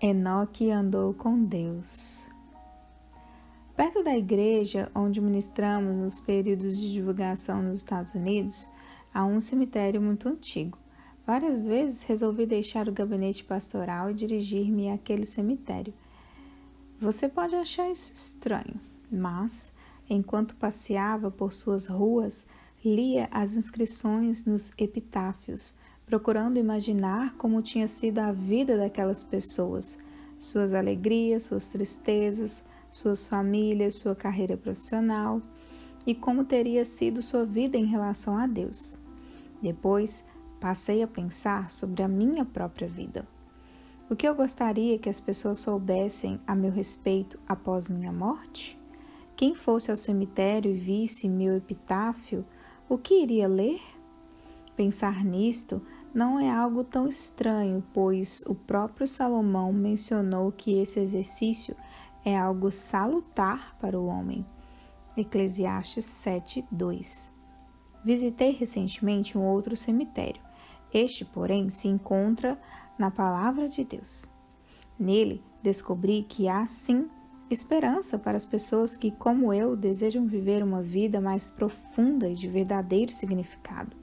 Enoque andou com Deus. Perto da igreja onde ministramos nos períodos de divulgação nos Estados Unidos, há um cemitério muito antigo. Várias vezes resolvi deixar o gabinete pastoral e dirigir-me àquele cemitério. Você pode achar isso estranho, mas, enquanto passeava por suas ruas, lia as inscrições nos epitáfios, procurando imaginar como tinha sido a vida daquelas pessoas, suas alegrias, suas tristezas, suas famílias, sua carreira profissional e como teria sido sua vida em relação a Deus. Depois, passei a pensar sobre a minha própria vida. O que eu gostaria que as pessoas soubessem a meu respeito após minha morte? Quem fosse ao cemitério e visse meu epitáfio, o que iria ler? Pensar nisto não é algo tão estranho, pois o próprio Salomão mencionou que esse exercício é algo salutar para o homem. Eclesiastes 7:2. Visitei recentemente um outro cemitério. Este, porém, se encontra na Palavra de Deus. Nele, descobri que há, sim, esperança para as pessoas que, como eu, desejam viver uma vida mais profunda e de verdadeiro significado.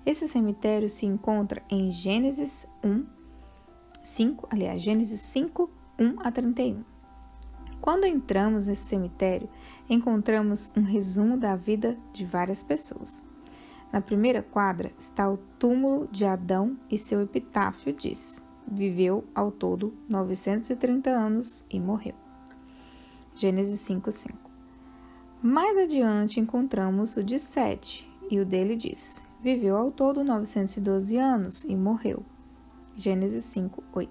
Esse cemitério se encontra em Gênesis 5, 1-31. Quando entramos nesse cemitério, encontramos um resumo da vida de várias pessoas. Na primeira quadra está o túmulo de Adão e seu epitáfio diz: viveu ao todo 930 anos e morreu. Gênesis 5:5. Mais adiante encontramos o de Sete e o dele diz: viveu ao todo 912 anos e morreu. Gênesis 5:8.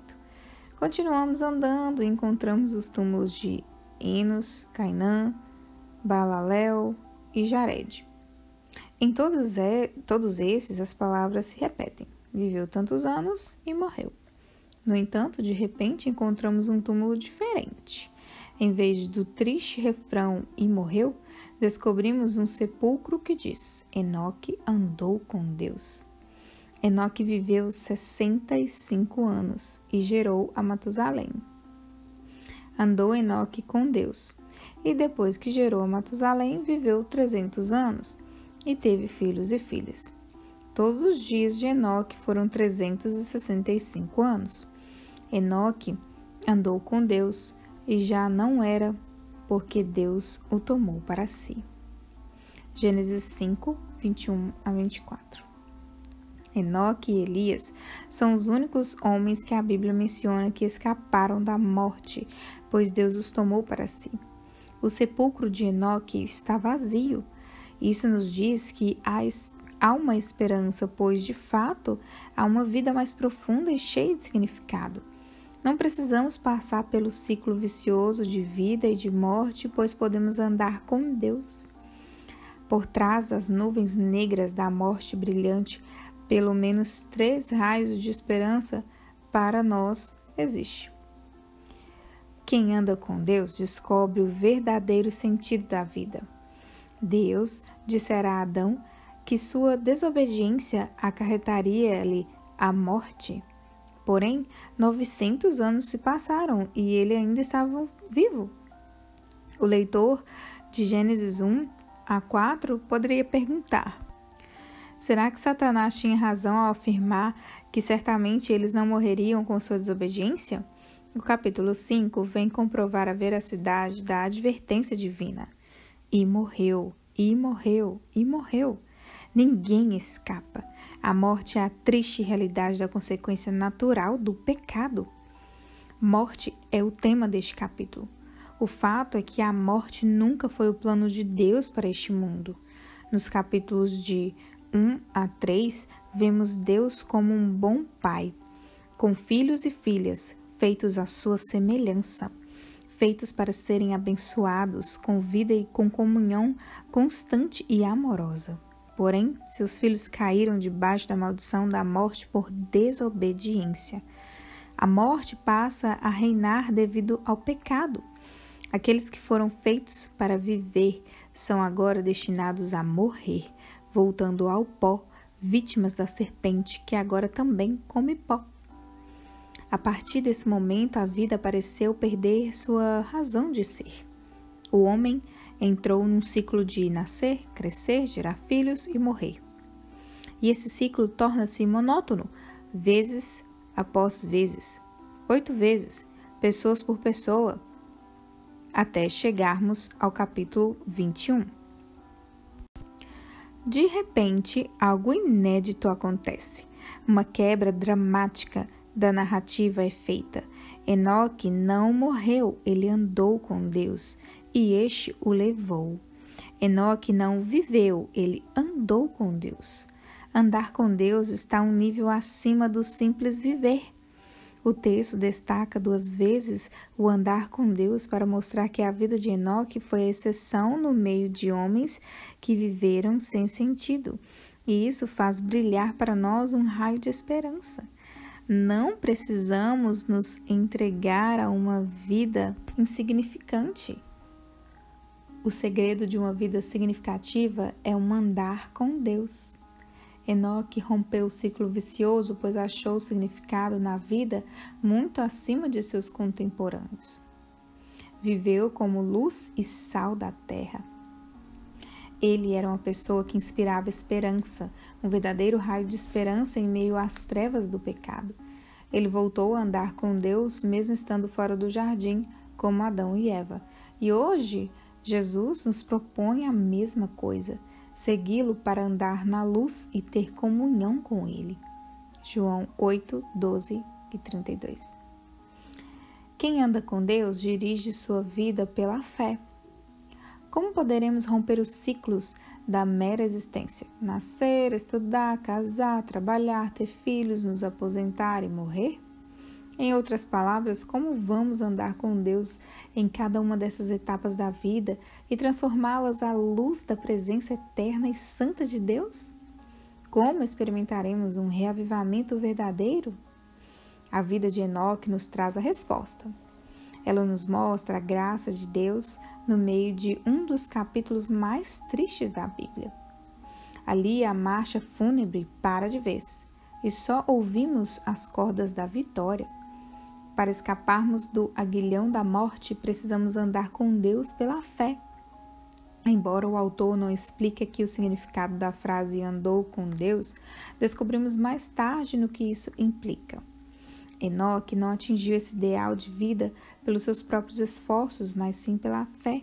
Continuamos andando e encontramos os túmulos de Enos, Cainã, Baalalel e Jared. Em todos esses, as palavras se repetem: viveu tantos anos e morreu. No entanto, de repente, encontramos um túmulo diferente. Em vez do triste refrão "e morreu", descobrimos um sepulcro que diz: Enoque andou com Deus. Enoque viveu 65 anos e gerou a Matusalém. Andou Enoque com Deus, e depois que gerou a Matusalém, viveu 300 anos e teve filhos e filhas. Todos os dias de Enoque foram 365 anos. Enoque andou com Deus e já não era, porque Deus o tomou para si. Gênesis 5, 21-24. Enoque e Elias são os únicos homens que a Bíblia menciona que escaparam da morte, pois Deus os tomou para si. O sepulcro de Enoque está vazio. Isso nos diz que há uma esperança, pois, de fato, há uma vida mais profunda e cheia de significado. Não precisamos passar pelo ciclo vicioso de vida e de morte, pois podemos andar com Deus. Por trás das nuvens negras da morte brilhante, pelo menos 3 raios de esperança para nós existe. Quem anda com Deus descobre o verdadeiro sentido da vida. Deus dissera a Adão que sua desobediência acarretaria-lhe a morte. Porém, 900 anos se passaram e ele ainda estava vivo. O leitor de Gênesis 1-4 poderia perguntar: será que Satanás tinha razão ao afirmar que certamente eles não morreriam com sua desobediência? O capítulo 5 vem comprovar a veracidade da advertência divina. E morreu, e morreu, e morreu. Ninguém escapa. A morte é a triste realidade da consequência natural do pecado. Morte é o tema deste capítulo. O fato é que a morte nunca foi o plano de Deus para este mundo. Nos capítulos de 1-3, vemos Deus como um bom pai, com filhos e filhas feitos à sua semelhança, feitos para serem abençoados com vida e com comunhão constante e amorosa. Porém, seus filhos caíram debaixo da maldição da morte por desobediência. A morte passa a reinar devido ao pecado. Aqueles que foram feitos para viver são agora destinados a morrer, voltando ao pó, vítimas da serpente, que agora também come pó. A partir desse momento, a vida pareceu perder sua razão de ser. O homem entrou num ciclo de nascer, crescer, gerar filhos e morrer. E esse ciclo torna-se monótono, vezes após vezes, 8 vezes, pessoas por pessoa, até chegarmos ao capítulo 21. De repente, algo inédito acontece. Uma quebra dramática da narrativa é feita. Enoque não morreu, ele andou com Deus, e este o levou. Enoque não viveu, ele andou com Deus. Andar com Deus está um nível acima do simples viver. O texto destaca 2 vezes o andar com Deus para mostrar que a vida de Enoque foi a exceção no meio de homens que viveram sem sentido. E isso faz brilhar para nós um raio de esperança. Não precisamos nos entregar a uma vida insignificante. O segredo de uma vida significativa é um andar com Deus. Enoque rompeu o ciclo vicioso, pois achou significado na vida muito acima de seus contemporâneos. Viveu como luz e sal da terra. Ele era uma pessoa que inspirava esperança, um verdadeiro raio de esperança em meio às trevas do pecado. Ele voltou a andar com Deus, mesmo estando fora do jardim, como Adão e Eva. E hoje, Jesus nos propõe a mesma coisa, segui-lo para andar na luz e ter comunhão com ele. João 8, 12 e 32. Quem anda com Deus dirige sua vida pela fé. Como poderemos romper os ciclos da mera existência? Nascer, estudar, casar, trabalhar, ter filhos, nos aposentar e morrer? Em outras palavras, como vamos andar com Deus em cada uma dessas etapas da vida e transformá-las à luz da presença eterna e santa de Deus? Como experimentaremos um reavivamento verdadeiro? A vida de Enoque nos traz a resposta. Ela nos mostra a graça de Deus no meio de um dos capítulos mais tristes da Bíblia. Ali a marcha fúnebre para de vez e só ouvimos as cordas da vitória. Para escaparmos do aguilhão da morte, precisamos andar com Deus pela fé. Embora o autor não explique aqui o significado da frase andou com Deus, descobrimos mais tarde no que isso implica. Enoque não atingiu esse ideal de vida pelos seus próprios esforços, mas sim pela fé.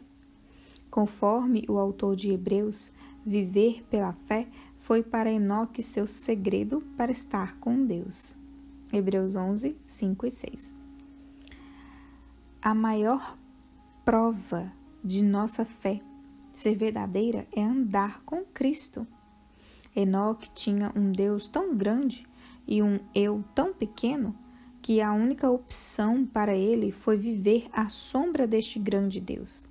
Conforme o autor de Hebreus, viver pela fé foi para Enoque seu segredo para estar com Deus. Hebreus 11, 5 e 6. A maior prova de nossa fé ser verdadeira é andar com Cristo. Enoque tinha um Deus tão grande e um eu tão pequeno que a única opção para ele foi viver à sombra deste grande Deus.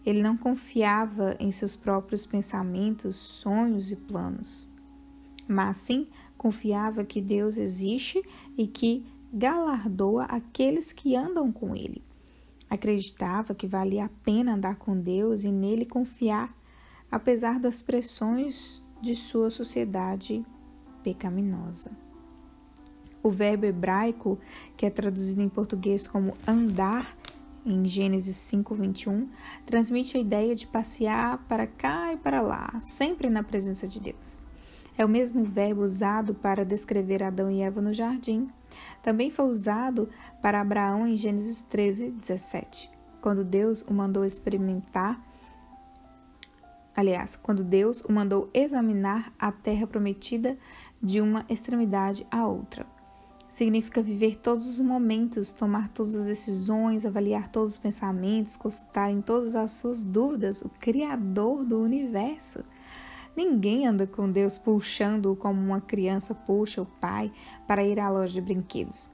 Ele não confiava em seus próprios pensamentos, sonhos e planos, mas sim confiava que Deus existe e que galardoa aqueles que andam com ele. Acreditava que valia a pena andar com Deus e nele confiar, apesar das pressões de sua sociedade pecaminosa. O verbo hebraico, que é traduzido em português como andar, em Gênesis 5:21, transmite a ideia de passear para cá e para lá, sempre na presença de Deus. É o mesmo verbo usado para descrever Adão e Eva no jardim. Também foi usado para Abraão em Gênesis 13:17, quando Deus o mandou examinar a terra prometida de uma extremidade à outra. Significa viver todos os momentos, tomar todas as decisões, avaliar todos os pensamentos, consultar em todas as suas dúvidas o Criador do universo. Ninguém anda com Deus puxando-o como uma criança puxa o pai para ir à loja de brinquedos.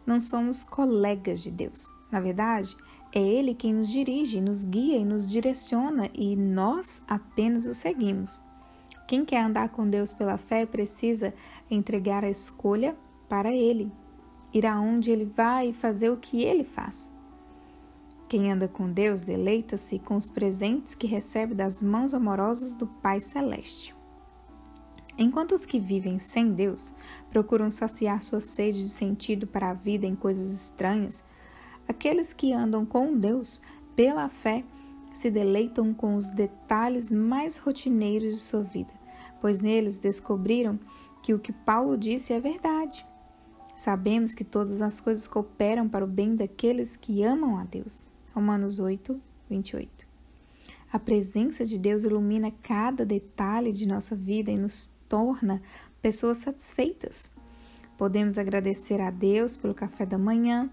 Não somos colegas de Deus. Na verdade, é Ele quem nos dirige, nos guia e nos direciona e nós apenas o seguimos. Quem quer andar com Deus pela fé precisa entregar a escolha para Ele, ir aonde Ele vai e fazer o que Ele faz. Quem anda com Deus deleita-se com os presentes que recebe das mãos amorosas do Pai Celeste. Enquanto os que vivem sem Deus procuram saciar sua sede de sentido para a vida em coisas estranhas, aqueles que andam com Deus, pela fé, se deleitam com os detalhes mais rotineiros de sua vida, pois neles descobriram que o que Paulo disse é verdade. Sabemos que todas as coisas cooperam para o bem daqueles que amam a Deus. Romanos 8, 28. A presença de Deus ilumina cada detalhe de nossa vida e nos torna pessoas satisfeitas. Podemos agradecer a Deus pelo café da manhã,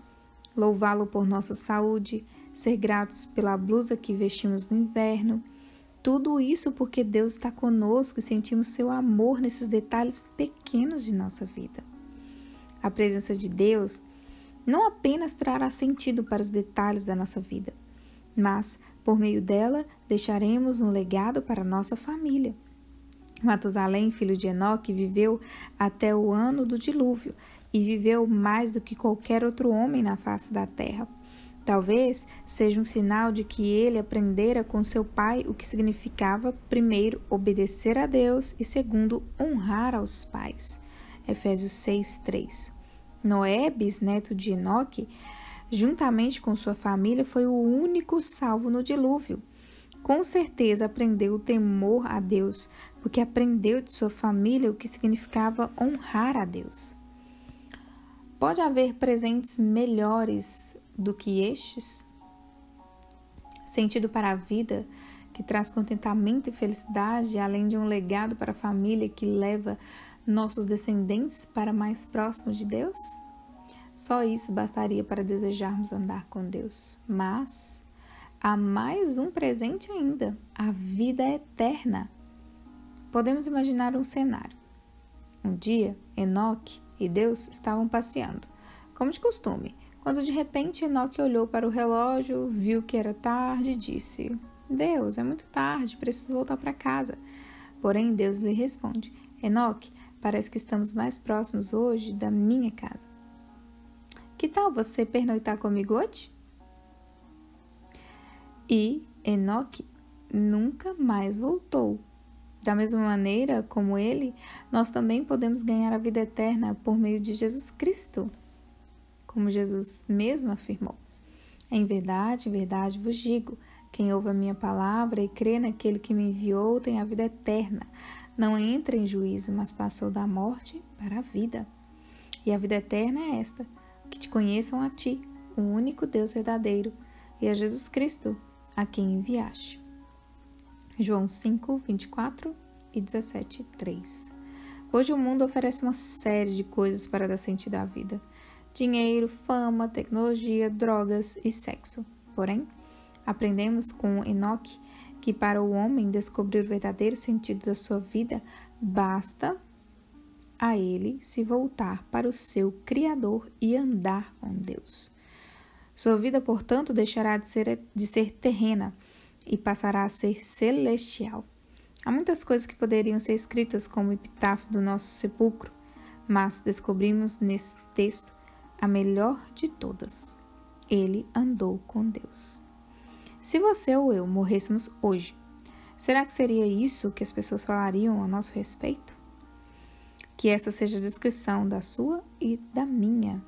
louvá-lo por nossa saúde, ser gratos pela blusa que vestimos no inverno. Tudo isso porque Deus está conosco e sentimos seu amor nesses detalhes pequenos de nossa vida. A presença de Deus não apenas trará sentido para os detalhes da nossa vida, mas, por meio dela, deixaremos um legado para a nossa família. Matusalém, filho de Enoque, viveu até o ano do dilúvio e viveu mais do que qualquer outro homem na face da terra. Talvez seja um sinal de que ele aprendera com seu pai o que significava, primeiro, obedecer a Deus e, segundo, honrar aos pais. Efésios 6:3. Noé, bisneto de Enoque, juntamente com sua família, foi o único salvo no dilúvio. Com certeza aprendeu o temor a Deus, porque aprendeu de sua família o que significava honrar a Deus. Pode haver presentes melhores do que estes? Sentido para a vida, que traz contentamento e felicidade, além de um legado para a família que leva nossos descendentes para mais próximos de Deus? Só isso bastaria para desejarmos andar com Deus. Mas há mais um presente ainda, a vida eterna. Podemos imaginar um cenário. Um dia, Enoque e Deus estavam passeando, como de costume, quando de repente Enoque olhou para o relógio, viu que era tarde e disse: Deus, é muito tarde, preciso voltar para casa. Porém, Deus lhe responde: Enoque, parece que estamos mais próximos hoje da minha casa. Que tal você pernoitar comigo hoje? E Enoque nunca mais voltou. Da mesma maneira como ele, nós também podemos ganhar a vida eterna por meio de Jesus Cristo, como Jesus mesmo afirmou. Em verdade vos digo, quem ouve a minha palavra e crê naquele que me enviou tem a vida eterna. Não entra em juízo, mas passou da morte para a vida. E a vida eterna é esta, que te conheçam a ti, o único Deus verdadeiro, e a Jesus Cristo, a quem enviaste. João 5, 24 e 17, 3. Hoje o mundo oferece uma série de coisas para dar sentido à vida. Dinheiro, fama, tecnologia, drogas e sexo. Porém, aprendemos com Enoque que para o homem descobrir o verdadeiro sentido da sua vida, basta a ele se voltar para o seu Criador e andar com Deus. Sua vida, portanto, deixará de ser terrena e passará a ser celestial. Há muitas coisas que poderiam ser escritas como epitáfio do nosso sepulcro, mas descobrimos nesse texto a melhor de todas. Ele andou com Deus. Se você ou eu morrêssemos hoje, será que seria isso que as pessoas falariam a nosso respeito? Que essa seja a descrição da sua e da minha.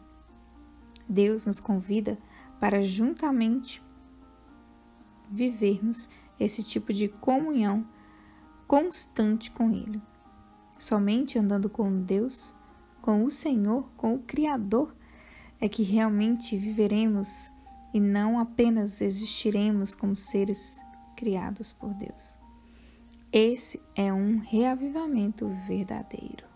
Deus nos convida para juntamente vivermos esse tipo de comunhão constante com Ele. Somente andando com Deus, com o Senhor, com o Criador, é que realmente viveremos e não apenas existiremos como seres criados por Deus. Esse é um reavivamento verdadeiro.